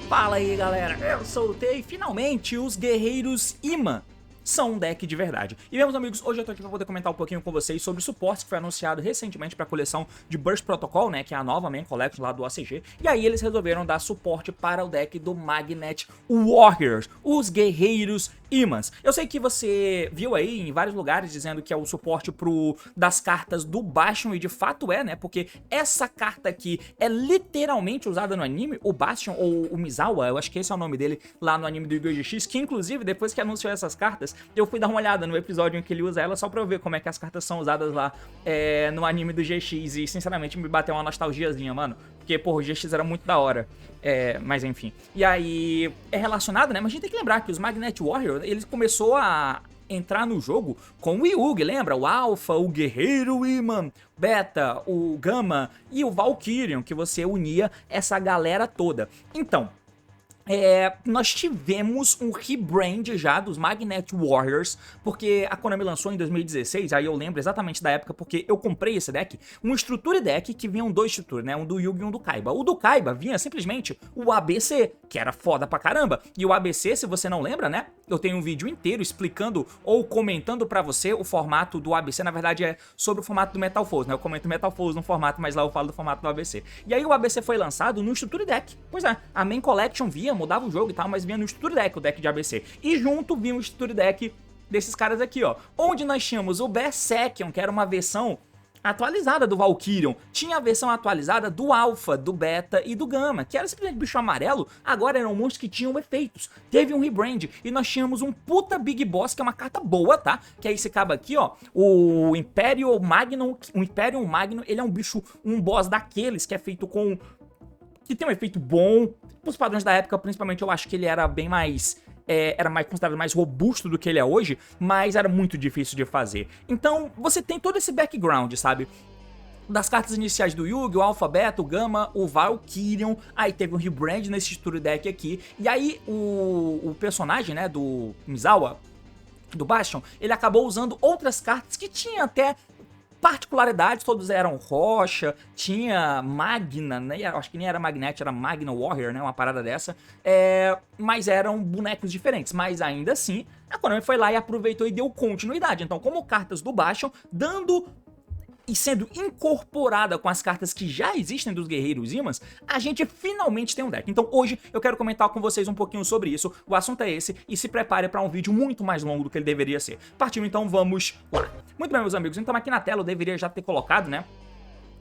Fala aí galera, eu soltei finalmente os Guerreiros Imã. São um deck de verdade. E meus amigos, hoje eu tô aqui pra poder comentar um pouquinho com vocês sobre o suporte que foi anunciado recentemente pra coleção de Burst Protocol, né, que é a nova main collection lá do ACG. E aí eles resolveram dar suporte para o deck do Magnet Warriors, os Guerreiros Imãs. Eu sei que você viu aí em vários lugares dizendo que é o suporte das cartas do Bastion, e de fato é, né, porque essa carta aqui é literalmente usada no anime, o Bastion ou o Misawa, eu acho que esse é o nome dele lá no anime do Yu-Gi-Oh! GX, que inclusive depois que anunciou essas cartas, eu fui dar uma olhada no episódio em que ele usa ela só pra eu ver como é que as cartas são usadas lá no anime do GX, e sinceramente me bateu uma nostalgiazinha, mano. Porque, porra, o GX era muito da hora. Mas enfim. E aí, é relacionado, né? Mas a gente tem que lembrar que os Magnet Warriors, eles começou a entrar no jogo com o Yugi, lembra? O Alpha, o Guerreiro Imã, Beta, o Gama e o Valkyrion, que você unia essa galera toda. Então, nós tivemos um rebrand já dos Magnet Warriors, porque a Konami lançou em 2016, aí eu lembro exatamente da época, porque eu comprei esse deck, um Structure Deck que vinham dois Structure, né, um do Yugi e um do Kaiba. O do Kaiba vinha simplesmente o ABC, que era foda pra caramba, e o ABC, se você não lembra, né, eu tenho um vídeo inteiro explicando ou comentando pra você o formato do ABC, na verdade é sobre o formato do Metal Force, né, eu comento Metal Force no formato, mas lá eu falo do formato do ABC. E aí o ABC foi lançado no Structure Deck, pois é, a Main Collection mudava o jogo e tal, mas vinha no Structure Deck, o deck de ABC. E junto vinha o Structure Deck desses caras aqui, ó. Onde nós tínhamos o Berserkion, que era uma versão atualizada do Valkyrion. Tinha a versão atualizada do Alpha, do Beta e do Gama, que era simplesmente bicho amarelo, agora eram monstros que tinham efeitos. Teve um rebrand e nós tínhamos um puta Big Boss, que é uma carta boa, tá? Que é esse cabo aqui, ó, o Imperial Magnum. O Imperial Magnum, ele é um bicho, um boss daqueles que é feito com... que tem um efeito bom. Os padrões da época, principalmente, eu acho que ele era bem mais... era mais considerado mais robusto do que ele é hoje, mas era muito difícil de fazer. Então, você tem todo esse background, sabe? Das cartas iniciais do Yugi, o Alpha, Beta, o Gama, o Valkyrion, aí teve um rebrand nesse Structure Deck aqui, e aí o personagem, né, do Misawa, do Bastion, ele acabou usando outras cartas que tinha até particularidades, todos eram rocha, tinha Magna, né? Acho que nem era Magnet, era Magna Warrior, né? Uma parada dessa. Mas eram bonecos diferentes. Mas ainda assim, a Konami foi lá e aproveitou e deu continuidade. Então, como cartas do Bastion, dando e sendo incorporada com as cartas que já existem dos Guerreiros Imãs, a gente finalmente tem um deck. Então hoje eu quero comentar com vocês um pouquinho sobre isso, o assunto é esse, e se prepare para um vídeo muito mais longo do que ele deveria ser. Partiu, então vamos lá. Muito bem, meus amigos, então aqui na tela eu deveria já ter colocado, né?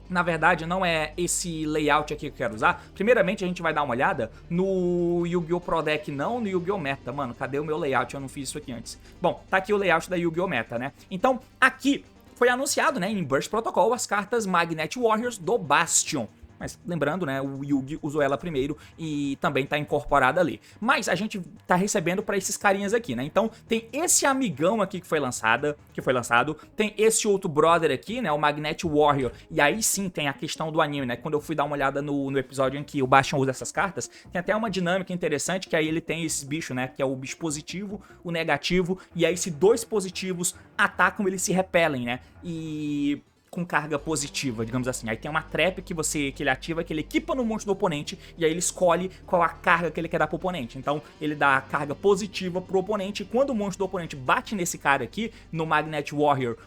Na verdade, não é esse layout aqui que eu quero usar. Primeiramente, a gente vai dar uma olhada no Yu-Gi-Oh! Pro Deck, não no Yu-Gi-Oh! Meta. Mano, cadê o meu layout? Eu não fiz isso aqui antes. Bom, tá aqui o layout da Yu-Gi-Oh! Meta, né? Então, aqui foi anunciado, né, em Burst Protocol, as cartas Magnet Warriors do Bastion. Mas lembrando, né, o Yugi usou ela primeiro e também tá incorporada ali. Mas a gente tá recebendo pra esses carinhas aqui, né? Então tem esse amigão aqui que foi lançado, tem esse outro brother aqui, né, o Magnet Warrior. E aí sim tem a questão do anime, né? Quando eu fui dar uma olhada no episódio em que o Bastion usa essas cartas, tem até uma dinâmica interessante que aí ele tem esses bichos, né, que é o bicho positivo, o negativo, e aí se dois positivos atacam, eles se repelem, né? E com carga positiva, digamos assim. Aí tem uma trap que ele ativa, que ele equipa no monstro do oponente, e aí ele escolhe qual a carga que ele quer dar pro oponente. Então ele dá a carga positiva pro oponente, e quando o monstro do oponente bate nesse cara aqui, no Magnet Warrior,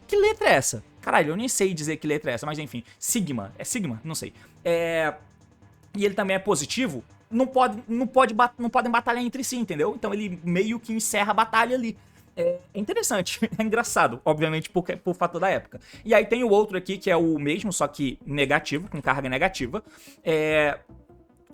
que letra é essa? Caralho, eu nem sei dizer que letra é essa, mas enfim, Sigma, é Sigma? Não sei. E ele também é positivo, não podem batalhar entre si, entendeu? Então ele meio que encerra a batalha ali. É interessante, é engraçado, obviamente por fator da época. E aí tem o outro aqui que é o mesmo, só que negativo, com carga negativa.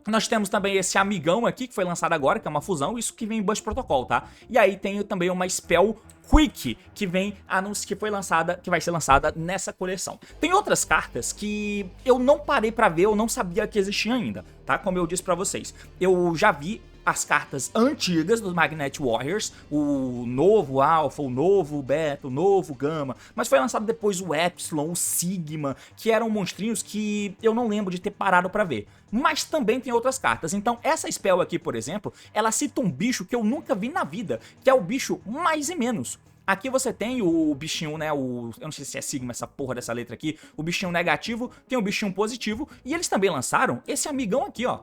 Nós temos também esse amigão aqui que foi lançado agora, que é uma fusão, isso que vem em Burst Protocol, tá? E aí tem também uma Spell Quick, que vai ser lançada nessa coleção. Tem outras cartas que eu não parei pra ver, eu não sabia que existiam ainda, tá? Como eu disse pra vocês, eu já vi as cartas antigas dos Magnet Warriors, o novo Alpha, o novo Beta, o novo Gama, mas foi lançado depois o Epsilon, o Sigma, que eram monstrinhos que eu não lembro de ter parado pra ver. Mas também tem outras cartas, então essa spell aqui, por exemplo, ela cita um bicho que eu nunca vi na vida, que é o bicho mais e menos. Aqui você tem o bichinho, né, eu não sei se é Sigma essa porra dessa letra aqui, o bichinho negativo, tem o bichinho positivo, e eles também lançaram esse amigão aqui, ó.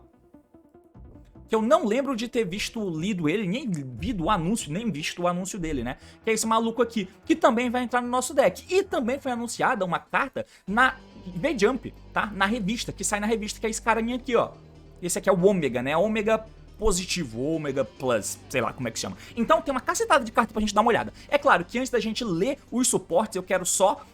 Que eu não lembro de ter lido ele, nem visto o anúncio, nem visto o anúncio dele, né? Que é esse maluco aqui, que também vai entrar no nosso deck. E também foi anunciada uma carta na V-Jump, tá? Na revista, que sai na revista, que é esse carinha aqui, ó. Esse aqui é o Ômega, né? Ômega positivo, Ômega Plus, sei lá como é que chama. Então tem uma cacetada de carta pra gente dar uma olhada. É claro que antes da gente ler os suportes, eu quero só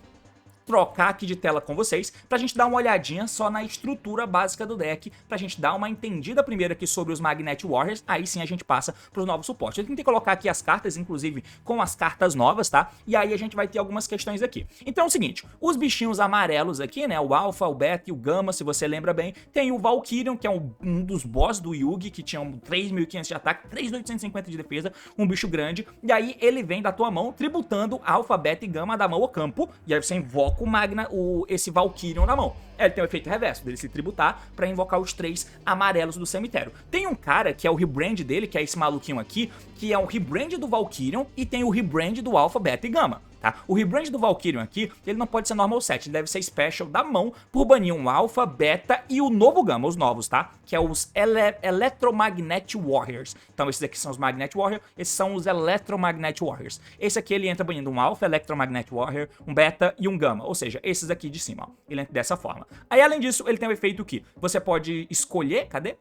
trocar aqui de tela com vocês, pra gente dar uma olhadinha só na estrutura básica do deck, pra gente dar uma entendida primeiro aqui sobre os Magnet Warriors, aí sim a gente passa pros novos suportes. Eu tentei colocar aqui as cartas, inclusive com as cartas novas, tá? E aí a gente vai ter algumas questões aqui. Então é o seguinte, os bichinhos amarelos aqui, né, o Alpha, o Beta e o Gama, se você lembra bem, tem o Valkyrion, que é um dos boss do Yugi, que tinha 3.500 de ataque, 3.850 de defesa, um bicho grande, e aí ele vem da tua mão tributando Alpha, Beta e Gama da mão ao campo, e aí você invoca o Magna, esse Valkyrion na mão. Ele tem o efeito reverso, dele se tributar pra invocar os 3 amarelos do cemitério. Tem um cara que é o rebrand dele, que é esse maluquinho aqui, que é o rebrand do Valkyrion e tem o rebrand do Alpha, Beta e Gama. Tá? O rebrand do Valkyrion aqui, ele não pode ser normal set, ele deve ser special da mão por banir um Alpha, Beta e o novo Gama, os novos, tá? Que é os Electromagnet Warriors. Então esses aqui são os Magnet Warriors, esses são os Electromagnet Warriors. Esse aqui ele entra banindo um Alpha, Electromagnet Warrior, um Beta e um Gama, ou seja, esses aqui de cima, ó. Ele entra dessa forma. Aí além disso, ele tem o efeito que você pode escolher, cadê?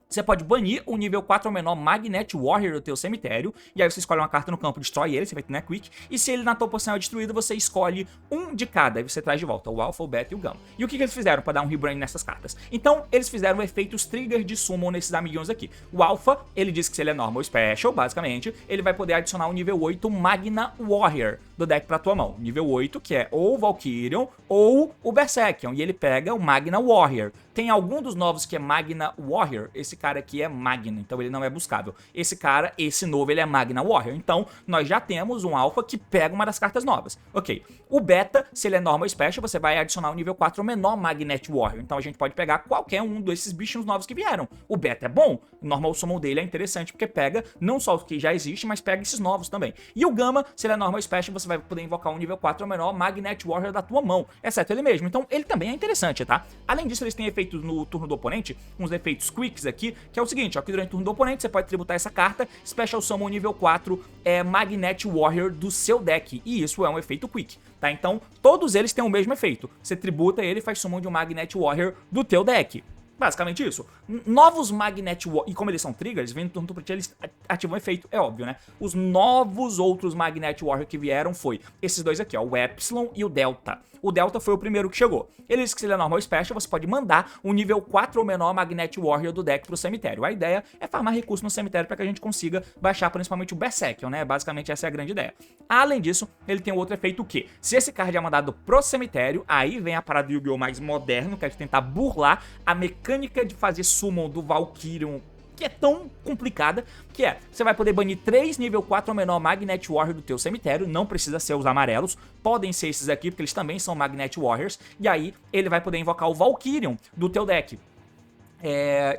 Você pode banir o nível 4 ou menor Magnet Warrior do teu cemitério, e aí você escolhe uma carta no campo, destrói ele, você vai ter, né, Quick, e se ele na tua posição é destruído, você escolhe um de cada, aí você traz de volta o Alpha, o Beta e o Gama. E o que eles fizeram para dar um rebrand nessas cartas? Então, eles fizeram efeitos trigger de summon nesses amiguinhos aqui. O Alpha, ele diz que se ele é normal ou special, basicamente, ele vai poder adicionar o nível 8 Magna Warrior do deck pra tua mão. Nível 8, que é ou o Valkyrion ou o Berserkion, e ele pega o Magna Warrior. Tem algum dos novos que é Magna Warrior, esse cara aqui é Magna, então ele não é buscável. Esse cara, esse novo, ele é Magna Warrior. Então, nós já temos um Alpha que pega uma das cartas novas. Ok. O Beta, se ele é Normal Special, você vai adicionar o nível 4 ou menor Magnet Warrior. Então a gente pode pegar qualquer um desses bichinhos novos que vieram. O Beta é bom, o Normal Summon dele é interessante, porque pega não só o que já existe, mas pega esses novos também. E o Gama, se ele é Normal Special, você vai poder invocar um nível 4 ou menor Magnet Warrior da tua mão, exceto ele mesmo. Então ele também é interessante, tá? Além disso, eles têm efeitos no turno do oponente, uns efeitos quicks aqui, que é o seguinte, ó, que durante o turno do oponente você pode tributar essa carta, Special Summon nível 4 é Magnet Warrior do seu deck, e isso é um efeito quick, tá? Então todos eles têm o mesmo efeito, você tributa ele e faz summon de um Magnet Warrior do teu deck. Basicamente isso. Novos Magnet Warrior, e como eles são triggers, vem no turno do oponente, eles ativam o efeito, é óbvio, né? Os novos outros Magnet Warrior que vieram foi esses dois aqui, ó, o Epsilon e o Delta. O Delta foi o primeiro que chegou. Ele diz que se ele é normal special, você pode mandar um nível 4 ou menor Magnet Warrior do deck pro cemitério. A ideia é farmar recursos no cemitério para que a gente consiga baixar principalmente o Berserkion, né? Basicamente essa é a grande ideia. Além disso, ele tem outro efeito que, se esse card é mandado pro cemitério, aí vem a parada do Yu-Gi-Oh! Mais moderno, que é de tentar burlar a mecânica de fazer summon do Valkyrion, que é tão complicada, que é, você vai poder banir 3 nível 4 ou menor Magnet Warrior do teu cemitério, não precisa ser os amarelos, podem ser esses aqui, porque eles também são Magnet Warriors, e aí ele vai poder invocar o Valkyrion do teu deck.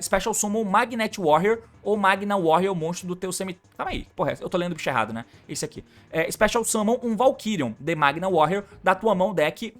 Special Summon Magnet Warrior ou Magna Warrior, monstro do teu cemitério. Calma aí, porra, eu tô lendo o bicho errado, né? Esse aqui. Special Summon um Valkyrion de Magna Warrior da tua mão deck.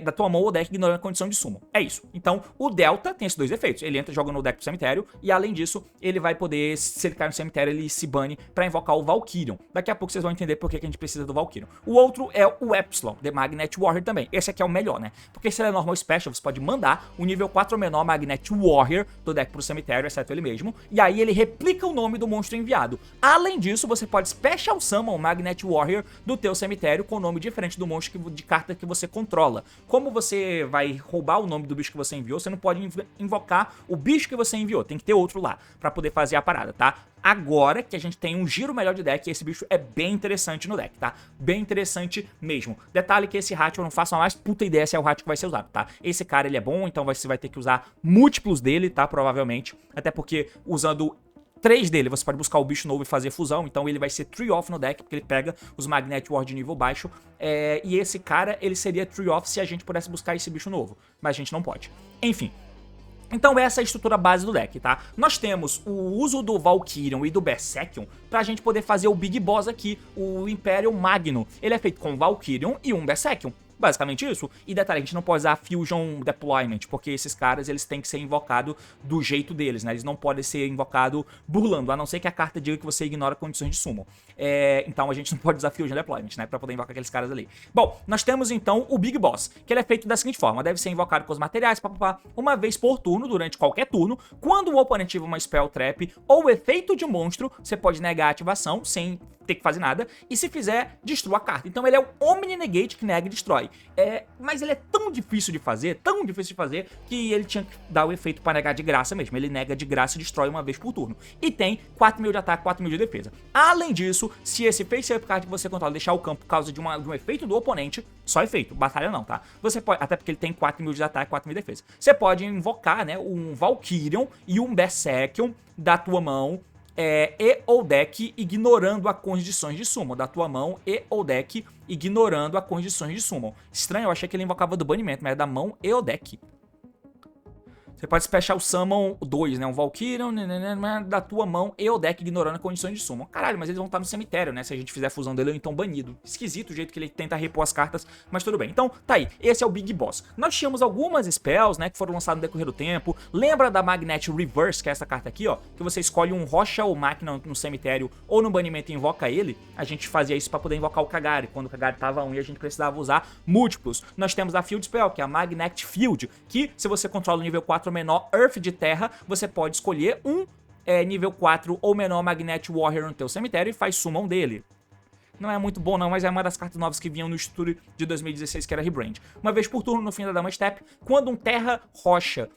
Da tua mão ou deck ignorando a condição de summon. É isso. Então, o Delta tem esses dois efeitos. Ele entra jogando no deck pro cemitério e, além disso, ele vai poder, se ele cair no cemitério, ele se bane pra invocar o Valkyrion. Daqui a pouco vocês vão entender por que a gente precisa do Valkyrion. O outro é o Epsilon, The Magnet Warrior também. Esse aqui é o melhor, né? Porque se ele é normal special, você pode mandar o nível 4 ou menor Magnet Warrior do deck pro cemitério, exceto ele mesmo, e aí ele replica o nome do monstro enviado. Além disso, você pode Special Summon Magnet Warrior do teu cemitério com o nome diferente do monstro de carta que você controla. Como você vai roubar o nome do bicho que você enviou, você não pode invocar o bicho que você enviou, tem que ter outro lá pra poder fazer a parada, tá? Agora que a gente tem um giro melhor de deck, esse bicho é bem interessante no deck, tá? Bem interessante mesmo. Detalhe que esse Hatch eu não faço a mais puta ideia se é o Hatch que vai ser usado, tá? Esse cara, ele é bom, então você vai ter que usar múltiplos dele, tá? Provavelmente. Até porque usando 3 dele, você pode buscar o bicho novo e fazer fusão, então ele vai ser Tree Off no deck, porque ele pega os Magnetic War de nível baixo, e esse cara, ele seria Tree Off se a gente pudesse buscar esse bicho novo, mas a gente não pode. Enfim. Então essa é a estrutura base do deck, tá? Nós temos o uso do Valkyrion e do Berserkion pra gente poder fazer o Big Boss aqui, o Imperium Magno. Ele é feito com Valkyrion e um Berserkion. Basicamente isso. E detalhe, a gente não pode usar Fusion Deployment, porque esses caras, eles têm que ser invocados do jeito deles, né? Eles não podem ser invocados burlando, a não ser que a carta diga que você ignora condições de summon. Então a gente não pode usar Fusion Deployment, né? Pra poder invocar aqueles caras ali. Bom, nós temos então o Big Boss, que ele é feito da seguinte forma. Deve ser invocado com os materiais, papapá, uma vez por turno, durante qualquer turno. Quando o oponente ativa uma Spell Trap ou efeito de monstro, você pode negar a ativação sem ter que fazer nada, e se fizer, destrua a carta. Então ele é o Omni Negate que nega e destrói. Mas ele é tão difícil de fazer, que ele tinha que dar o efeito pra negar de graça mesmo. Ele nega de graça e destrói uma vez por turno. E tem 4.000 de ataque, 4.000 de defesa. Além disso, se esse face-up card que você controla deixar o campo por causa de um efeito do oponente, só efeito, batalha não, tá? Você pode, até porque ele tem 4.000 de ataque, 4.000 de defesa. Você pode invocar, né, um Valkyrion e um Berserkion da tua mão, e ou deck ignorando as condições de summon da tua mão, e ou deck ignorando as condições de summon. Estranho, eu achei que ele invocava do banimento, mas é da mão e ou deck. Você pode Special Summon 2, né? Um Valkyrion da tua mão e o deck ignorando as condições de summon. Caralho, mas eles vão estar no cemitério, né? Se a gente fizer a fusão dele, ou então banido. Esquisito o jeito que ele tenta repor as cartas, mas tudo bem. Então, tá aí. Esse é o Big Boss. Nós tínhamos algumas spells, né? Que foram lançadas no decorrer do tempo. Lembra da Magnet Reverse, que é essa carta aqui, ó? Que você escolhe um Rocha ou Máquina no cemitério ou no banimento e invoca ele. A gente fazia isso pra poder invocar o Kagari. Quando o Kagari tava 1 e a gente precisava usar múltiplos. Nós temos a Field Spell, que é a Magnet Field, que se você controla o nível 4 ou menor Earth de terra, você pode escolher um nível 4 ou menor Magnet Warrior no teu cemitério e faz summon dele. Não é muito bom não, mas é uma das cartas novas que vinham no estudo de 2016, que era Rebrand. Uma vez por turno, no fim da Dama Step, quando um terra rocha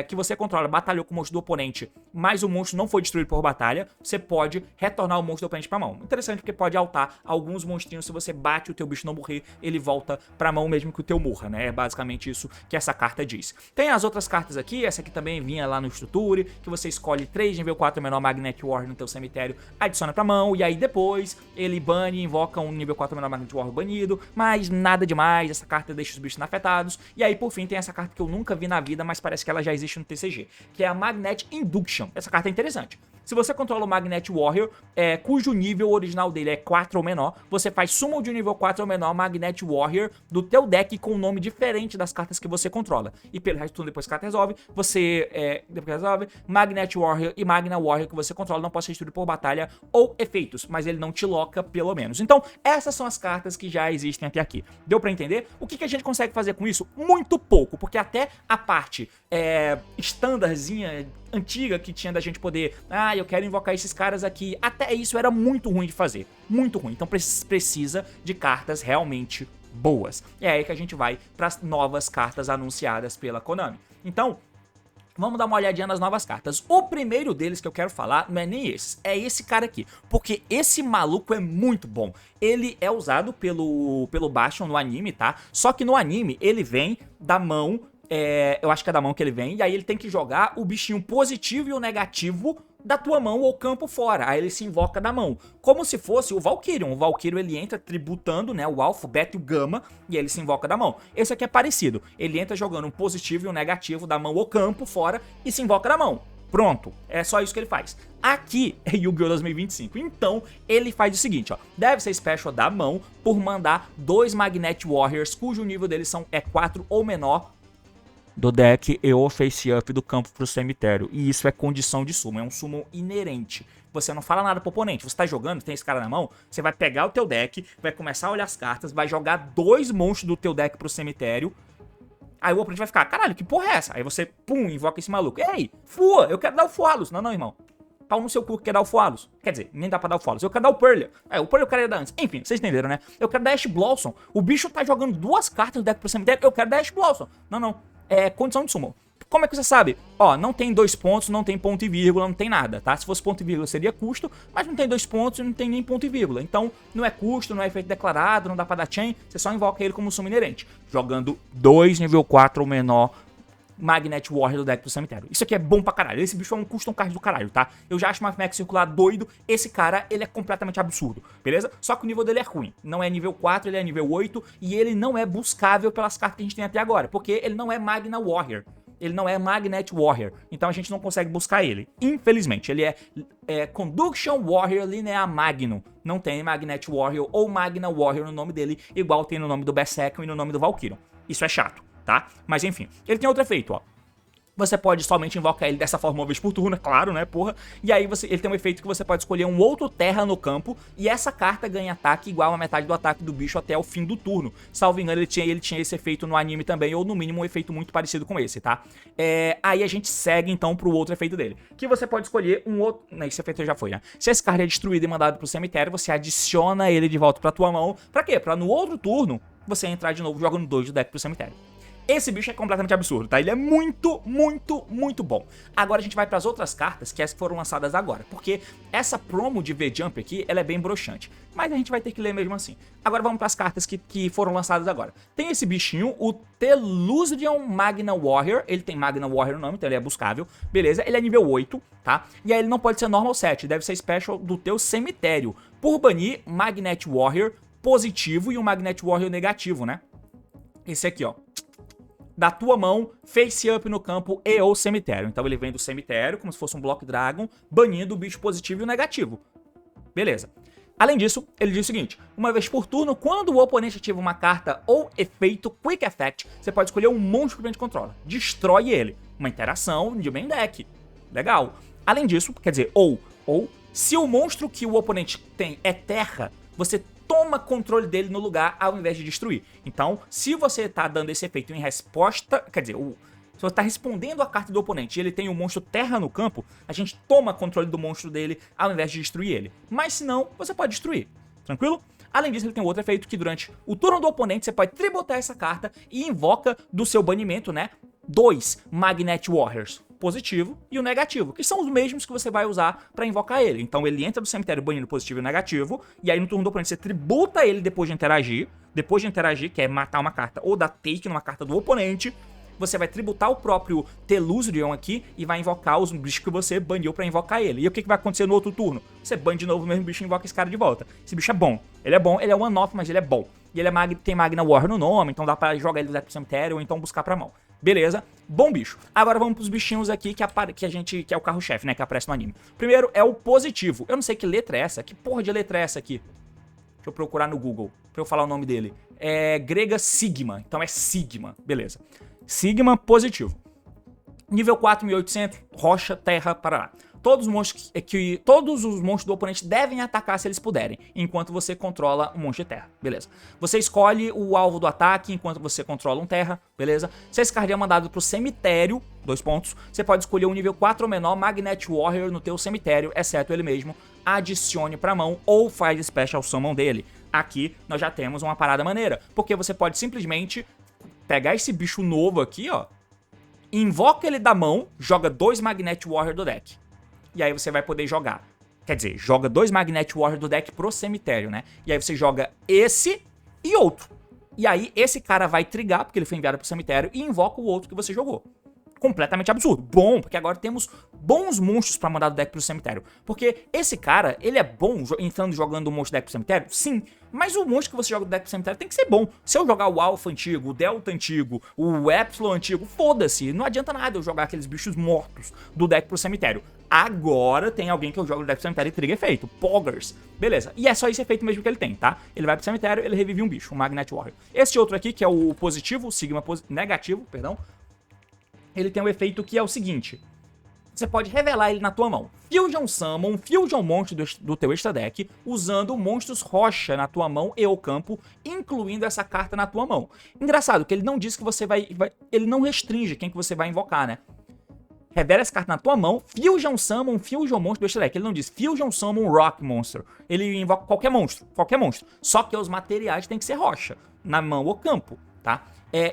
que você controla batalhou com o monstro do oponente, mas o monstro não foi destruído por batalha, você pode retornar o monstro do oponente pra mão. Interessante porque pode altar alguns monstrinhos, se você bate o teu bicho não morrer, ele volta pra mão mesmo que o teu morra, né? É basicamente isso que essa carta diz. Tem as outras cartas aqui, essa aqui também vinha lá no Struture, que você escolhe 3 nível 4 menor Magnet Warrior no teu cemitério, adiciona pra mão, e aí depois ele bane e invoca um nível 4 menor Magnet Warrior banido, mas nada demais, essa carta deixa os bichos inafetados. E aí por fim tem essa carta que eu nunca vi na vida, mas parece que ela já existe no TCG, que é a Magnet Induction. Essa carta é interessante. Se você controla o Magnet Warrior, cujo nível original dele é 4 ou menor, você faz summon de nível 4 ou menor Magnet Warrior do teu deck com um nome diferente das cartas que você controla. E pelo resto tudo, depois que a carta resolve, Magnet Warrior e Magna Warrior que você controla não pode ser destruído por batalha ou efeitos, mas ele não te loca pelo menos. Então, essas são as cartas que já existem até aqui. Deu pra entender? O que a gente consegue fazer com isso? Muito pouco, porque até a parte standardzinha antiga que tinha da gente poder, eu quero invocar esses caras aqui, até isso era muito ruim de fazer, muito ruim. Então precisa de cartas realmente boas. É aí que a gente vai para as novas cartas anunciadas pela Konami. Então, vamos dar uma olhadinha nas novas cartas. O primeiro deles que eu quero falar não é nem esse, é esse cara aqui, porque esse maluco é muito bom. Ele é usado pelo Bastion no anime, tá? Só que no anime ele vem da mão, eu acho que é da mão que ele vem, e aí ele tem que jogar o bichinho positivo e o negativo da tua mão ou campo fora, aí ele se invoca da mão, como se fosse o Valkyrion. O Valkyrion ele entra tributando, né, o Alpha, o Beta e o Gama, e ele se invoca da mão. Esse aqui é parecido, ele entra jogando um positivo e um negativo da mão ou campo fora e se invoca da mão. Pronto, é só isso que ele faz. Aqui é Yu-Gi-Oh! 2025, então ele faz o seguinte, ó, deve ser special da mão por mandar 2 Magnet Warriors cujo nível deles é 4 ou menor do deck e o face-up do campo pro cemitério. E isso é condição de summon, é um summon inerente. Você não fala nada pro oponente, você tá jogando, tem esse cara na mão, você vai pegar o teu deck, vai começar a olhar as cartas, vai jogar 2 monstros do teu deck pro cemitério, aí o oponente vai ficar, caralho, que porra é essa? Aí você, pum, invoca esse maluco. Ei, Fua, eu quero dar o Fualos. Não, irmão. Pau no seu cu que quer dar o Fualos. Quer dizer, nem dá pra dar o Fualos. Eu quero dar o Purlia. O Purlia eu quero dar antes. Enfim, vocês entenderam, né? Eu quero dar Ash Blossom. O bicho tá jogando 2 cartas do deck pro cemitério, eu quero dar Ash Blossom. Não. É condição de summon. Como é que você sabe? Ó, não tem 2 pontos, não tem ponto e vírgula, não tem nada, tá? Se fosse ponto e vírgula seria custo, mas não tem 2 pontos e não tem nem ponto e vírgula. Então, não é custo, não é efeito declarado, não dá pra dar chain, você só invoca ele como summon inerente. Jogando 2 nível 4 ou menor Magnet Warrior do deck pro cemitério. Isso aqui é bom pra caralho. Esse bicho é um custom card do caralho, tá? Eu já acho uma mech circular doido. Esse cara, ele é completamente absurdo, beleza? Só que o nível dele é ruim. Não é nível 4, ele é nível 8. E ele não é buscável pelas cartas que a gente tem até agora. Porque ele não é Magna Warrior. Ele não é Magnet Warrior. Então a gente não consegue buscar ele. Infelizmente. Ele é Conduction Warrior Linear Magnum. Não tem Magnet Warrior ou Magna Warrior no nome dele. Igual tem no nome do Berserker e no nome do Valkyrion. Isso é chato, tá? Mas enfim. Ele tem outro efeito, ó. Você pode somente invocar ele dessa forma uma vez por turno, é claro, né, porra? E aí ele tem um efeito que você pode escolher um outro terra no campo e essa carta ganha ataque igual a metade do ataque do bicho até o fim do turno. Salvo engano, ele tinha esse efeito no anime também, ou no mínimo um efeito muito parecido com esse, tá? Aí a gente segue então pro outro efeito dele, que você pode escolher um outro... Não, esse efeito já foi, né? Se esse card é destruído e mandado pro cemitério, você adiciona ele de volta pra tua mão. Pra quê? Pra no outro turno você entrar de novo jogando 2 do deck pro cemitério. Esse bicho é completamente absurdo, tá? Ele é muito, muito, muito bom. Agora a gente vai para as outras cartas, que é as que foram lançadas agora, porque essa promo de V-Jump aqui, ela é bem broxante, mas a gente vai ter que ler mesmo assim. Agora vamos para as cartas que foram lançadas agora. Tem esse bichinho, o Tellusion Magna Warrior, ele tem Magna Warrior no nome, então ele é buscável, beleza? Ele é nível 8, tá? E aí ele não pode ser normal set, deve ser special do teu cemitério, por banir Magnet Warrior positivo e um Magnet Warrior negativo, né? Esse aqui, ó. Da tua mão, face up no campo e ou cemitério. Então ele vem do cemitério, como se fosse um Block Dragon, banindo o bicho positivo e o negativo. Beleza. Além disso, ele diz o seguinte: uma vez por turno, quando o oponente ativa uma carta ou efeito Quick Effect, você pode escolher um monstro que o oponente controla. Destrói ele. Uma interação de main deck. Legal. Além disso, quer dizer, ou, se o monstro que o oponente tem é terra, você toma controle dele no lugar ao invés de destruir. Então, se você tá dando esse efeito em resposta, quer dizer, se você tá respondendo a carta do oponente e ele tem um monstro terra no campo, a gente toma controle do monstro dele ao invés de destruir ele. Mas se não, você pode destruir. Tranquilo? Além disso, ele tem um outro efeito que durante o turno do oponente você pode tributar essa carta e invoca do seu banimento, né, 2 Magnet Warriors, positivo e o negativo, que são os mesmos que você vai usar pra invocar ele. Então ele entra do cemitério banindo positivo e o negativo, e aí no turno do oponente você tributa ele depois de interagir, que é matar uma carta ou dar take numa carta do oponente, você vai tributar o próprio Tellusion aqui e vai invocar os bichos que você baniu pra invocar ele. E o que vai acontecer no outro turno? Você bane de novo o mesmo bicho e invoca esse cara de volta. Esse bicho é bom, ele é one-off, mas ele é bom. E ele tem Magna Warrior no nome, então dá pra jogar ele direto pro cemitério ou então buscar pra mão. Beleza? Bom bicho. Agora vamos pros bichinhos aqui que é o carro-chefe, né? Que aparece no anime. Primeiro é o positivo. Eu não sei que letra é essa. Que porra de letra é essa aqui? Deixa eu procurar no Google pra eu falar o nome dele. É grega Sigma. Então é Sigma. Beleza. Sigma positivo. Nível 4.800, rocha, terra, parará. Todos os monstros do oponente devem atacar se eles puderem, enquanto você controla um monstro de terra, beleza. Você escolhe o alvo do ataque enquanto você controla um terra, beleza. Se esse card é mandado pro cemitério, 2 pontos, você pode escolher um nível 4 ou menor Magnet Warrior no teu cemitério, exceto ele mesmo, adicione pra mão ou faz Special Summon dele. Aqui nós já temos uma parada maneira, porque você pode simplesmente pegar esse bicho novo aqui, ó, invoca ele da mão, joga 2 Magnet Warrior do deck. E aí você vai poder jogar. Quer dizer, joga 2 Magnet Warrior do deck pro cemitério, né? E aí você joga esse e outro. E aí esse cara vai trigar, porque ele foi enviado pro cemitério, e invoca o outro que você jogou. Completamente absurdo. Bom, porque agora temos bons monstros pra mandar do deck pro cemitério. Porque esse cara, ele é bom entrando jogando o monstro do deck pro cemitério? Sim. Mas o monstro que você joga do deck pro cemitério tem que ser bom. Se eu jogar o Alpha antigo, o Delta antigo, o Epsilon antigo, foda-se. Não adianta nada eu jogar aqueles bichos mortos do deck pro cemitério. Agora tem alguém que eu jogo do deck pro cemitério e triga efeito. Poggers. Beleza. E é só esse efeito mesmo que ele tem, tá? Ele vai pro cemitério, ele revive um bicho, um Magnet Warrior. Esse outro aqui, que é o positivo, o Sigma negativo, perdão. Ele tem um efeito que é o seguinte: você pode revelar ele na tua mão. Fusion Summon, Fusion Monstro do teu extra deck, usando monstros rocha na tua mão e o campo, incluindo essa carta na tua mão. Engraçado que ele não diz que você ele não restringe quem que você vai invocar, né? Revela essa carta na tua mão, Fusion Summon, Fusion Monstro do extra deck. Ele não diz Fusion Summon Rock Monster. Ele invoca qualquer monstro. Só que os materiais têm que ser rocha, na mão ou campo, tá?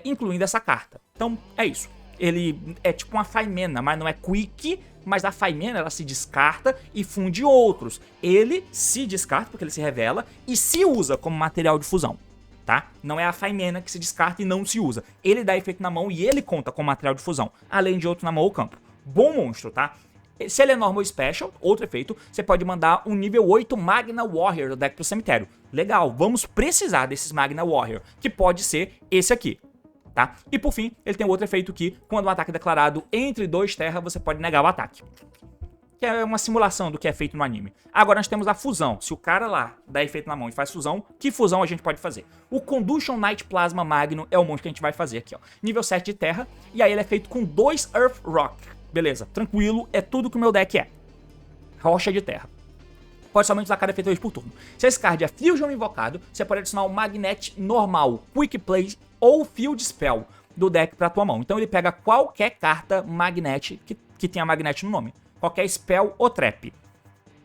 Incluindo essa carta. Então, é isso. Ele é tipo uma Faimena, mas não é quick, mas a Faimena ela se descarta e funde outros. Ele se descarta porque ele se revela e se usa como material de fusão, tá? Não é a Faimena que se descarta e não se usa. Ele dá efeito na mão e ele conta com material de fusão, além de outro na mão ou campo. Bom monstro, tá? Se ele é normal special, outro efeito, você pode mandar um nível 8 Magna Warrior do deck pro cemitério. Legal, vamos precisar desses Magna Warrior, que pode ser esse aqui, tá? E por fim, ele tem outro efeito que, quando um ataque é declarado entre 2 terra, você pode negar o ataque. Que é uma simulação do que é feito no anime. Agora nós temos a fusão. Se o cara lá dá efeito na mão e faz fusão, que fusão a gente pode fazer? O Conduction Knight Plasma Magno é o monstro que a gente vai fazer aqui, ó. Nível 7 de terra, e aí ele é feito com 2 Earth Rock. Beleza, tranquilo, é tudo que o meu deck é. Rocha de terra. Pode somente usar cada efeito 2 por turno. Se esse card é Fusion invocado, você pode adicionar o Magnet normal, Quick Play ou Field Spell do deck pra tua mão. Então ele pega qualquer carta Magnet que tenha Magnet no nome. Qualquer Spell ou Trap.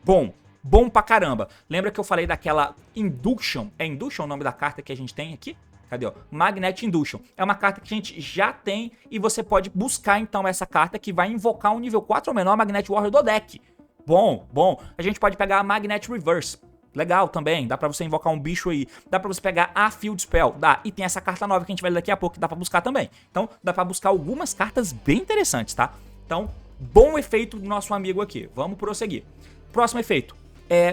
Bom pra caramba. Lembra que eu falei daquela Induction? É Induction o nome da carta que a gente tem aqui? Cadê, ó? Magnet Induction. É uma carta que a gente já tem e você pode buscar então essa carta que vai invocar um nível 4 ou menor Magnet Warrior do deck. Bom. A gente pode pegar a Magnet Reverse. Legal também, dá pra você invocar um bicho aí. Dá pra você pegar a Field Spell, dá. E tem essa carta nova que a gente vai ler daqui a pouco que dá pra buscar também. Então dá pra buscar algumas cartas bem interessantes, tá? Então, bom efeito do nosso amigo aqui. Vamos prosseguir. Próximo efeito.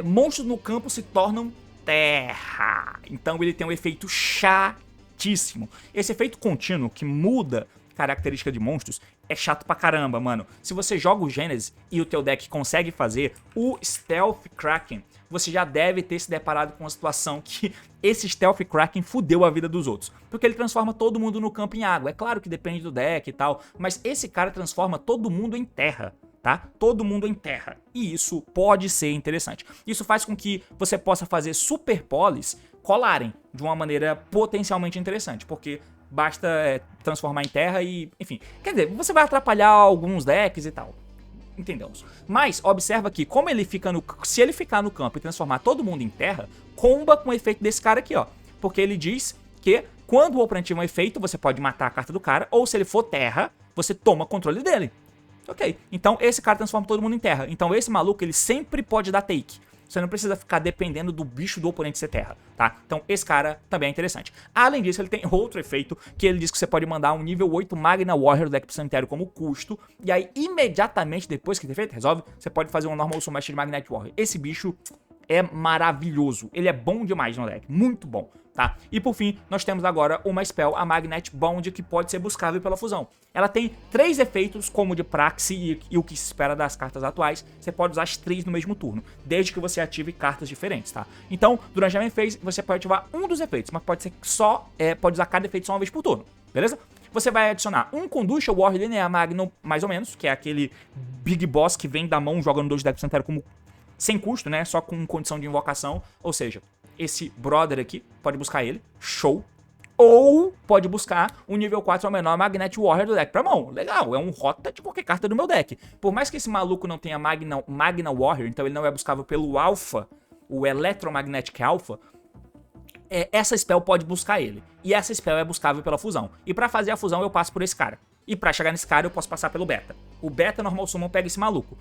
Monstros no campo se tornam terra. Então ele tem um efeito chatíssimo. Esse efeito contínuo que muda característica de monstros é chato pra caramba, mano. Se você joga o Genesis e o teu deck consegue fazer o Stealth Kraken, você já deve ter se deparado com uma situação que esse Stealth Kraken fudeu a vida dos outros. Porque ele transforma todo mundo no campo em água. É claro que depende do deck e tal, mas esse cara transforma todo mundo em terra. Tá? Todo mundo em terra. E isso pode ser interessante. Isso faz com que você possa fazer super polis colarem de uma maneira potencialmente interessante, porque basta transformar em terra e, enfim, quer dizer, você vai atrapalhar alguns decks e tal. Entendemos. Mas observa que como ele fica se ele ficar no campo e transformar todo mundo em terra, comba com o efeito desse cara aqui, ó. Porque ele diz que quando o oponente tiver um efeito, você pode matar a carta do cara, ou se ele for terra, você toma controle dele. Ok, então esse cara transforma todo mundo em terra. Então esse maluco, ele sempre pode dar take. Você não precisa ficar dependendo do bicho do oponente ser terra, tá? Então esse cara também é interessante. Além disso, ele tem outro efeito, que ele diz que você pode mandar um nível 8 Magna Warrior do deck pro cemitério como custo. E aí, imediatamente depois que ter feito, resolve, você pode fazer um Normal Smash de Magnet Warrior. Esse bicho é maravilhoso. Ele é bom demais no deck, muito bom, tá? E por fim, nós temos agora uma spell, a Magnet Bond, que pode ser buscável pela fusão. Ela tem 3 efeitos, como de praxe e o que se espera das cartas atuais. Você pode usar as 3 no mesmo turno, desde que você ative cartas diferentes, tá? Então, durante a main phase, você pode ativar um dos efeitos, mas pode ser só, pode usar cada efeito só uma vez por turno, beleza? Você vai adicionar um Conduction Warrior Linear Magnum, mais ou menos, que é aquele Big Boss que vem da mão jogando 2 decks cemitério como sem custo, né? Só com condição de invocação. Ou seja, esse brother aqui, pode buscar ele. Show. Ou pode buscar um nível 4 ou menor Magnet Warrior do deck pra mão. Legal, é um rota de qualquer carta do meu deck. Por mais que esse maluco não tenha Magna Warrior, então ele não é buscável pelo Alpha, o Electromagnetic Alpha, essa spell pode buscar ele. E essa spell é buscável pela fusão. E pra fazer a fusão eu passo por esse cara. E pra chegar nesse cara eu posso passar pelo Beta. O Beta Normal Summon pega esse maluco.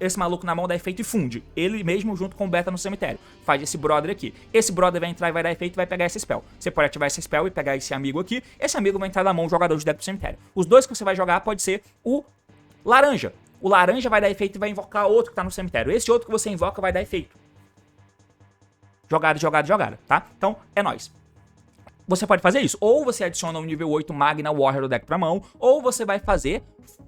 Esse maluco na mão dá efeito e funde. Ele mesmo junto com o Beta no cemitério. Faz esse brother aqui. Esse brother vai entrar e vai dar efeito e vai pegar essa spell. Você pode ativar essa spell e pegar esse amigo aqui. Esse amigo vai entrar na mão do jogador de deck pro cemitério. Os dois que você vai jogar pode ser o laranja. O laranja vai dar efeito e vai invocar outro que tá no cemitério. Esse outro que você invoca vai dar efeito. Jogada, tá? Então, é nóis. Você pode fazer isso, ou você adiciona um nível 8 Magna Warrior do deck pra mão, ou você vai fazer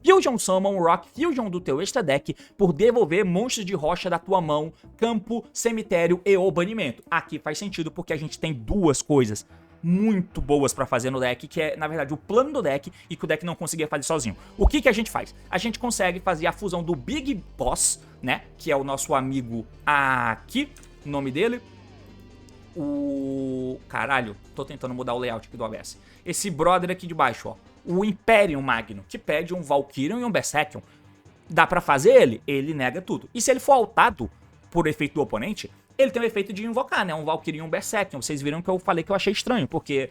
Fusion Summon Rock Fusion do teu extra deck por devolver monstros de rocha da tua mão, campo, cemitério e ou banimento. Aqui faz sentido porque a gente tem duas coisas muito boas pra fazer no deck, que é, na verdade, o plano do deck e que o deck não conseguia fazer sozinho. O que a gente faz? A gente consegue fazer a fusão do Big Boss, né, que é o nosso amigo aqui, o nome dele... Caralho, tô tentando mudar o layout aqui do OBS. Esse brother aqui de baixo, ó. O Imperium Magno, que pede um Valkyrion e um Berserkion. Dá pra fazer ele? Ele nega tudo. E se ele for altado por efeito do oponente, ele tem o efeito de invocar, né? Um Valkyrion e um Berserkion. Vocês viram que eu falei que eu achei estranho, porque...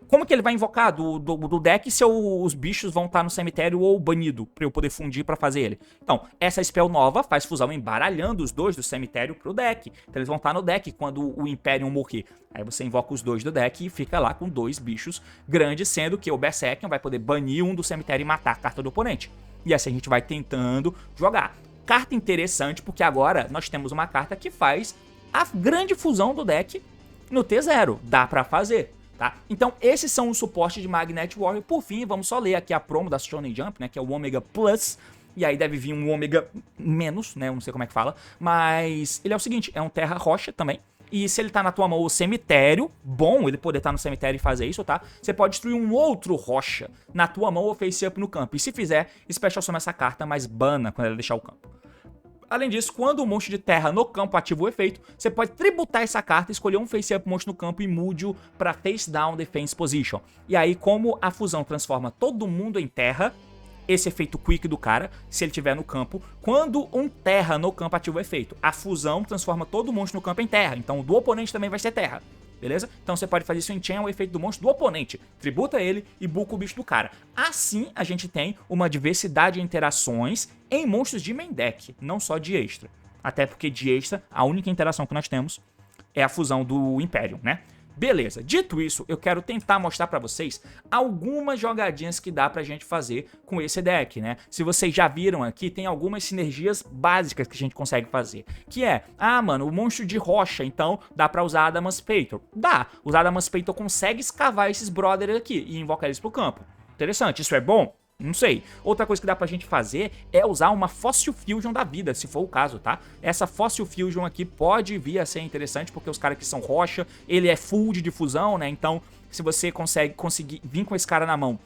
como que ele vai invocar do deck se os bichos vão estar no cemitério ou banido, pra eu poder fundir pra fazer ele? Então, essa spell nova faz fusão embaralhando os dois do cemitério pro deck. Então eles vão estar no deck quando o Imperium morrer. Aí você invoca os dois do deck e fica lá com 2 bichos grandes, sendo que o Berserker vai poder banir um do cemitério e matar a carta do oponente. E assim a gente vai tentando jogar. Carta interessante, porque agora nós temos uma carta que faz a grande fusão do deck no T0. Dá pra fazer. Tá? Então esses são os suportes de Magnet Warrior. Por fim, vamos só ler aqui a promo da Shonen Jump, né, que é o Omega Plus. E aí deve vir um Omega menos, né, eu não sei como é que fala. Mas ele é o seguinte, é um terra rocha também. E se ele tá na tua mão o cemitério, bom ele poder estar no cemitério e fazer isso, tá? Você pode destruir um outro rocha na tua mão ou face up no campo. E se fizer, Special Summon essa carta, mas bana quando ela deixar o campo. Além disso, quando o monstro de terra no campo ativa o efeito, você pode tributar essa carta, escolher um face-up monstro no campo e mude-o para face down defense position. E aí, como a fusão transforma todo mundo em terra, esse efeito quick do cara, se ele estiver no campo, quando um terra no campo ativa o efeito, a fusão transforma todo monstro no campo em terra, então o do oponente também vai ser terra. Beleza? Então você pode fazer isso em chain, o efeito do monstro do oponente. Tributa ele e buca o bicho do cara. Assim, a gente tem uma diversidade de interações em monstros de main deck, não só de extra. Até porque de extra, a única interação que nós temos é a fusão do Imperium, né? Beleza, dito isso, eu quero tentar mostrar pra vocês algumas jogadinhas que dá pra gente fazer com esse deck, né? Se vocês já viram aqui, tem algumas sinergias básicas que a gente consegue fazer. Que é, mano, o monstro de rocha, então dá pra usar Adamantipator. Dá, usar Adamantipator consegue escavar esses brothers aqui e invocar eles pro campo. Interessante, isso é bom? Não sei. Outra coisa que dá pra gente fazer é usar uma Fossil Fusion da vida, se for o caso, tá? Essa Fossil Fusion aqui pode vir a ser interessante, porque os caras aqui são rocha, ele é full de difusão, né? Então, se você conseguir vir com esse cara na mão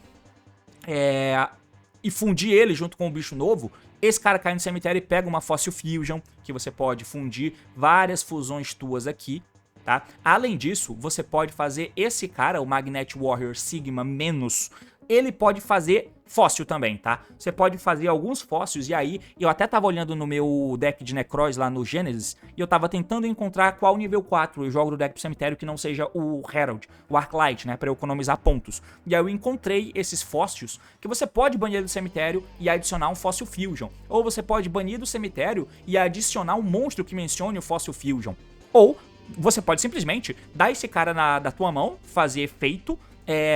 e fundir ele junto com o bicho novo, esse cara cai no cemitério e pega uma Fossil Fusion, que você pode fundir várias fusões tuas aqui, tá? Além disso, você pode fazer esse cara, o Magnet Warrior Sigma menos, ele pode fazer fóssil também, tá? Você pode fazer alguns fósseis, e aí eu até tava olhando no meu deck de Necroz lá no Genesis, e eu tava tentando encontrar qual nível 4 eu jogo do deck pro cemitério que não seja o Herald, o Arclight, né? Pra eu economizar pontos. E aí eu encontrei esses fósseis que você pode banir do cemitério e adicionar um Fossil Fusion. Ou você pode banir do cemitério e adicionar um monstro que mencione o Fossil Fusion. Ou você pode simplesmente dar esse cara da tua mão, fazer efeito,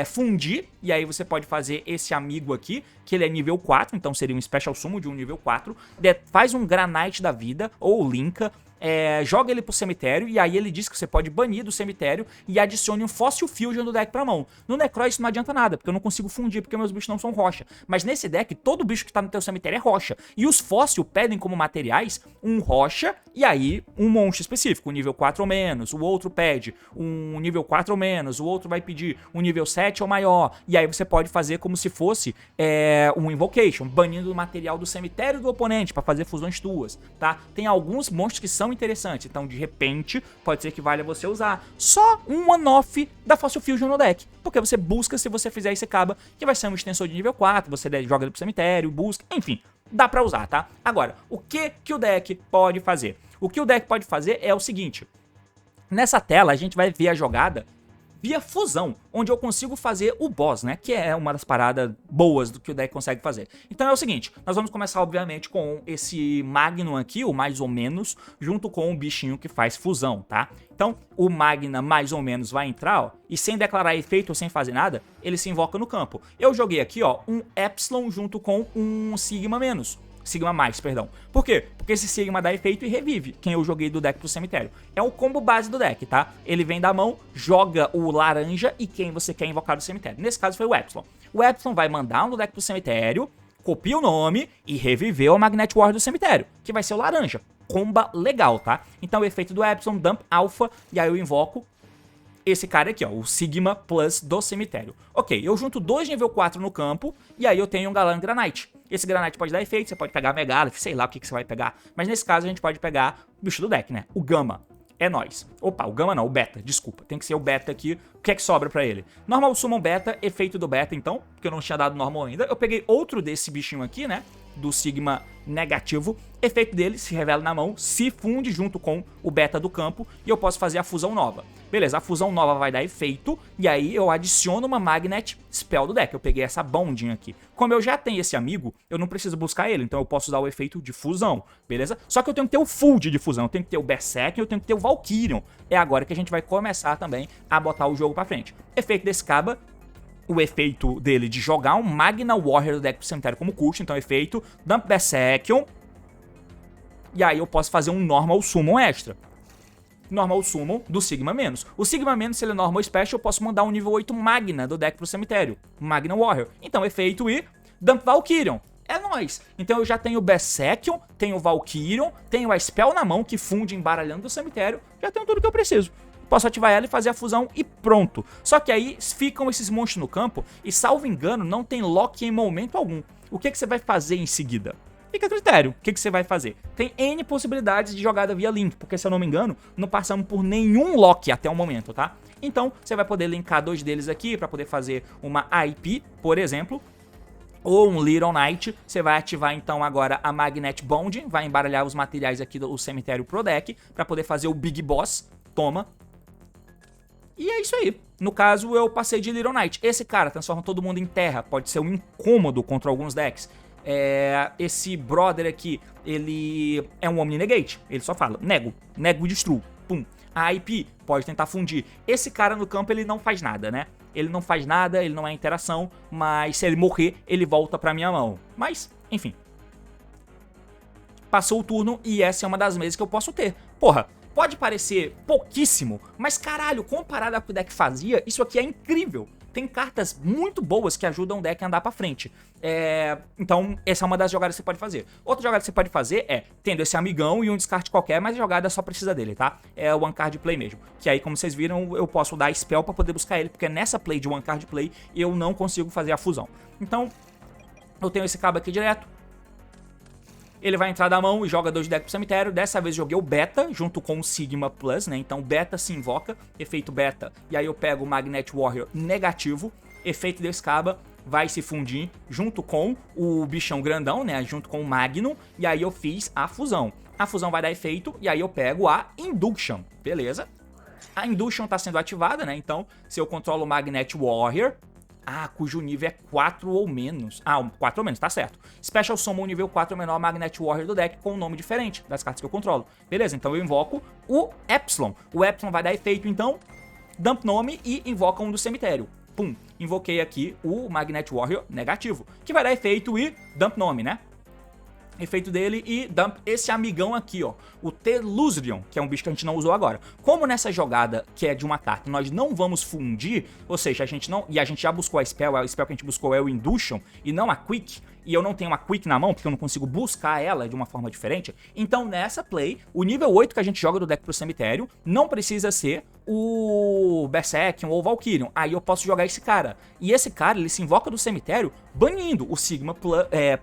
fundir, e aí você pode fazer esse amigo aqui, que ele é nível 4, então seria um Special Summon de um nível 4, faz um Granite da vida, ou Linka, joga ele pro cemitério, e aí ele diz que você pode banir do cemitério e adicione um Fossil Fusion do deck pra mão. No Necroz isso não adianta nada, porque eu não consigo fundir, porque meus bichos não são rocha. Mas nesse deck, todo bicho que tá no teu cemitério é rocha. E os fóssil pedem como materiais um rocha, e aí um monstro específico, um nível 4 ou menos, o outro pede um nível 4 ou menos, o outro vai pedir um nível 7 ou maior, e aí você pode fazer como se fosse um Invocation, banindo o material do cemitério do oponente pra fazer fusões tuas, tá? Tem alguns monstros que são interessantes, então de repente pode ser que valha você usar só um one-off da Fossil Fusion no deck, porque você busca, se você fizer esse caba, que vai ser um extensor de nível 4, você joga ele pro cemitério, busca, enfim, dá pra usar, tá? Agora, o que o deck pode fazer? O que o deck pode fazer é o seguinte, nessa tela a gente vai ver a jogada via fusão, onde eu consigo fazer o boss, né? Que é uma das paradas boas do que o deck consegue fazer. Então é o seguinte, nós vamos começar obviamente com esse Magnum aqui, o mais ou menos, junto com o bichinho que faz fusão, tá? Então o Magna mais ou menos vai entrar, ó, e sem declarar efeito ou sem fazer nada, ele se invoca no campo. Eu joguei aqui, ó, um Epsilon junto com um Sigma menos. Sigma mais, perdão. Por quê? Porque esse Sigma dá efeito e revive quem eu joguei do deck pro cemitério. É o combo base do deck, tá? Ele vem da mão, joga o laranja e quem você quer invocar do cemitério. Nesse caso foi o Epsilon. O Epsilon vai mandar um do deck pro cemitério, copia o nome e reviver o Magnet Warrior do cemitério, que vai ser o laranja. Comba legal, tá? Então o efeito do Epsilon, Dump Alpha, e aí eu invoco esse cara aqui, ó, o Sigma Plus do cemitério. Ok, eu junto 2 nível 4 no campo, e aí eu tenho um Galan Granite. Esse Granite pode dar efeito, você pode pegar Megalith, sei lá o que você vai pegar. Mas nesse caso a gente pode pegar o bicho do deck, né? O Gama. É nóis. Opa, o Gama não, o Beta, desculpa. Tem que ser o Beta aqui. O que é que sobra pra ele? Normal Summon Beta, efeito do Beta então, porque eu não tinha dado normal ainda. Eu peguei outro desse bichinho aqui, né? do Sigma negativo. Efeito dele se revela na mão, se funde junto com o beta do campo e eu posso fazer a fusão nova. Beleza, a fusão nova vai dar efeito e aí eu adiciono uma Magnet Spell do deck. Eu peguei essa bondinha aqui. Como eu já tenho esse amigo, eu não preciso buscar ele, então eu posso usar o efeito de fusão, beleza? Só que eu tenho que ter o Fold de fusão, eu tenho que ter o Berserk, eu tenho que ter o Valkyrion. É agora que a gente vai começar também a botar o jogo pra frente. Efeito desse caba, o efeito dele de jogar um Magna Warrior do deck pro cemitério como custo, então efeito Dump Berserkion. E aí eu posso fazer um Normal Summon extra. Normal Summon do Sigma menos. O Sigma menos, se ele é Normal Special, eu posso mandar um nível 8 Magna do deck pro cemitério. Magna Warrior. Então efeito e Dump Valkyrion. É nóis. Então eu já tenho o Berserkion, tenho o Valkyrion, tenho a Spell na mão que funde embaralhando do cemitério. Já tenho tudo que eu preciso. Posso ativar ela e fazer a fusão e pronto. Só que aí ficam esses monstros no campo e, salvo engano, não tem lock em momento algum. O que você vai fazer em seguida? Fica a critério. O que você vai fazer? Tem N possibilidades de jogada via link, porque, se eu não me engano, não passamos por nenhum lock até o momento, tá? Então, você vai poder linkar dois deles aqui para poder fazer uma IP, por exemplo, ou um Little Knight. Você vai ativar então agora a Magnet Bond, vai embaralhar os materiais aqui do cemitério pro deck para poder fazer o Big Boss. Toma. E é isso aí. No caso, eu passei de Little Knight. Esse cara transforma todo mundo em terra. Pode ser um incômodo contra alguns decks. Esse brother aqui, ele é um Omni Negate. Ele só fala, nego e destruo. Pum. A IP pode tentar fundir. Esse cara no campo, ele não faz nada, né? Ele não faz nada, ele não é interação. Mas se ele morrer, ele volta pra minha mão. Mas, enfim. Passou o turno e essa é uma das mesas que eu posso ter. Porra. Pode parecer pouquíssimo, mas caralho, comparado ao que o deck fazia, isso aqui é incrível. Tem cartas muito boas que ajudam o deck a andar pra frente. Então, essa é uma das jogadas que você pode fazer. Outra jogada que você pode fazer é, tendo esse amigão e um descarte qualquer, mas a jogada só precisa dele, tá? É o One Card Play mesmo. Que aí, como vocês viram, eu posso dar Spell pra poder buscar ele, porque nessa play de One Card Play eu não consigo fazer a fusão. Então, eu tenho esse cabo aqui direto. Ele vai entrar da mão e joga 2 decks pro cemitério. Dessa vez joguei o Beta junto com o Sigma Plus, né? Então Beta se invoca, efeito Beta. E aí eu pego o Magnet Warrior negativo. Efeito desse caba vai se fundir junto com o bichão grandão, né? Junto com o Magnum. E aí eu fiz a fusão. A fusão vai dar efeito e aí eu pego a Induction, beleza? A Induction tá sendo ativada, né? Então se eu controlo o Magnet Warrior... cujo nível é 4 ou menos. 4 ou menos, tá certo. Special Summon nível 4 ou menor Magnet Warrior do deck com um nome diferente das cartas que eu controlo. Beleza, então eu invoco o Epsilon. O Epsilon vai dar efeito, então, dump nome e invoca um do cemitério. Pum, invoquei aqui o Magnet Warrior negativo, que vai dar efeito e dump nome, né? Efeito dele e dump esse amigão aqui, ó, o Teluzrion, que é um bicho que a gente não usou agora. Como nessa jogada, que é de uma carta, nós não vamos fundir, ou seja, a gente já buscou a spell que a gente buscou é o Induction e não a Quick, e eu não tenho uma Quick na mão, porque eu não consigo buscar ela de uma forma diferente, então nessa play, o nível 8 que a gente joga do deck pro cemitério não precisa ser o Berserkion ou o Valkyrion. Aí eu posso jogar esse cara. E esse cara, ele se invoca do cemitério banindo o Sigma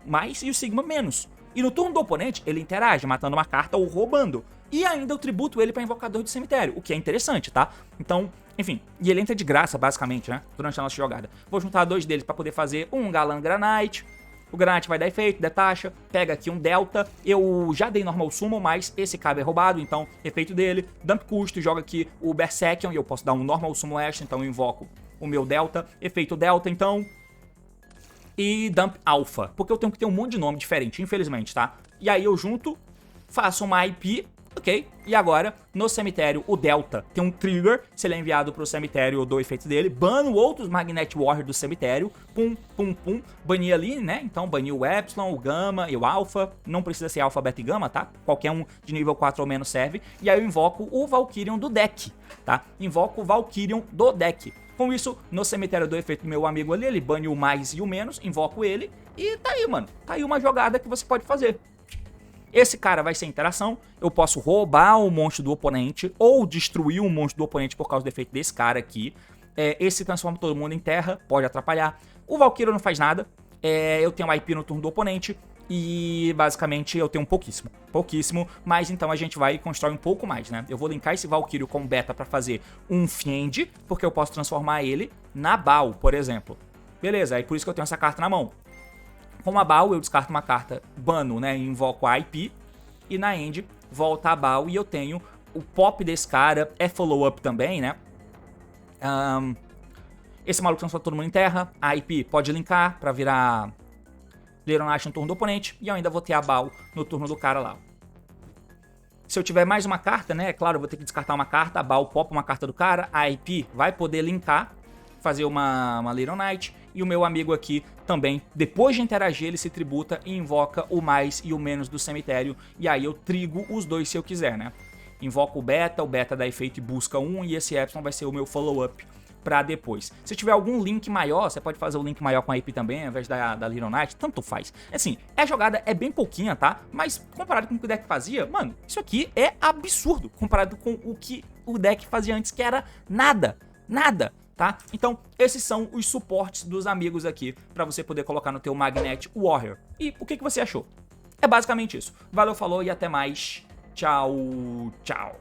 mais e o Sigma menos. E no turno do oponente, ele interage, matando uma carta ou roubando. E ainda eu tributo ele para invocador do cemitério, o que é interessante, tá? Então, enfim, e ele entra de graça, basicamente, né? Durante a nossa jogada. Vou juntar 2 deles para poder fazer um Galan Granite. O Granite vai dar efeito, detacha, pega aqui um Delta. Eu já dei Normal Summon, mas esse cabo é roubado, então efeito dele. Dump custo, joga aqui o Berserkion e eu posso dar um Normal Summon extra, então eu invoco o meu Delta. Efeito Delta, então... E Dump Alpha, porque eu tenho que ter um monte de nome diferente, infelizmente, tá? E aí eu junto, faço uma IP, ok? E agora, no cemitério, o Delta tem um trigger, se ele é enviado pro cemitério, eu dou o efeito dele, bano outros Magnet Warrior do cemitério, pum, pum, pum, bani ali, né? Então bani o Epsilon, o Gama e o Alpha, não precisa ser Alpha, Beta e Gama, tá? Qualquer um de nível 4 ou menos serve. E aí eu invoco o Valkyrion do deck, tá? Invoco o Valkyrion do deck. Com isso, no cemitério do efeito do meu amigo ali, ele bane o mais e o menos, invoco ele e tá aí, mano. Tá aí uma jogada que você pode fazer. Esse cara vai ser interação, eu posso roubar o monstro do oponente ou destruir o monstro do oponente por causa do efeito desse cara aqui. Esse transforma todo mundo em terra, pode atrapalhar. O Valkyrie não faz nada, eu tenho IP no turno do oponente. E basicamente eu tenho pouquíssimo, mas então a gente vai constrói um pouco mais, né? Eu vou linkar esse Valkyrie com Beta pra fazer um Fiend, porque eu posso transformar ele na Baal, por exemplo. Beleza, aí por isso que eu tenho essa carta na mão. Com a Baal, eu descarto uma carta, bano, né, e invoco a IP. E na end, volta a Baal e eu tenho o pop desse cara, é follow-up também, né? Esse maluco transforma todo mundo em terra, a IP pode linkar pra virar Lironite no turno do oponente, e eu ainda vou ter a Baal no turno do cara lá. Se eu tiver mais uma carta, né, é claro, eu vou ter que descartar uma carta, a Baal popa uma carta do cara, a IP vai poder linkar, fazer uma Lironite, e o meu amigo aqui também, depois de interagir, ele se tributa e invoca o mais e o menos do cemitério, e aí eu trigo os dois se eu quiser, né? Invoco o beta dá efeito e busca um, e esse Epsilon vai ser o meu follow-up pra depois. Se tiver algum link maior, você pode fazer o link maior com a IP também, ao invés da Lironite, tanto faz. Assim, a jogada é bem pouquinha, tá? Mas comparado com o que o deck fazia, mano, isso aqui é absurdo, comparado com o que o deck fazia antes, que era nada, tá? Então, esses são os suportes dos amigos aqui, pra você poder colocar no teu Magnet Warrior. E o que você achou? É basicamente isso. Valeu, falou e até mais. Tchau, tchau.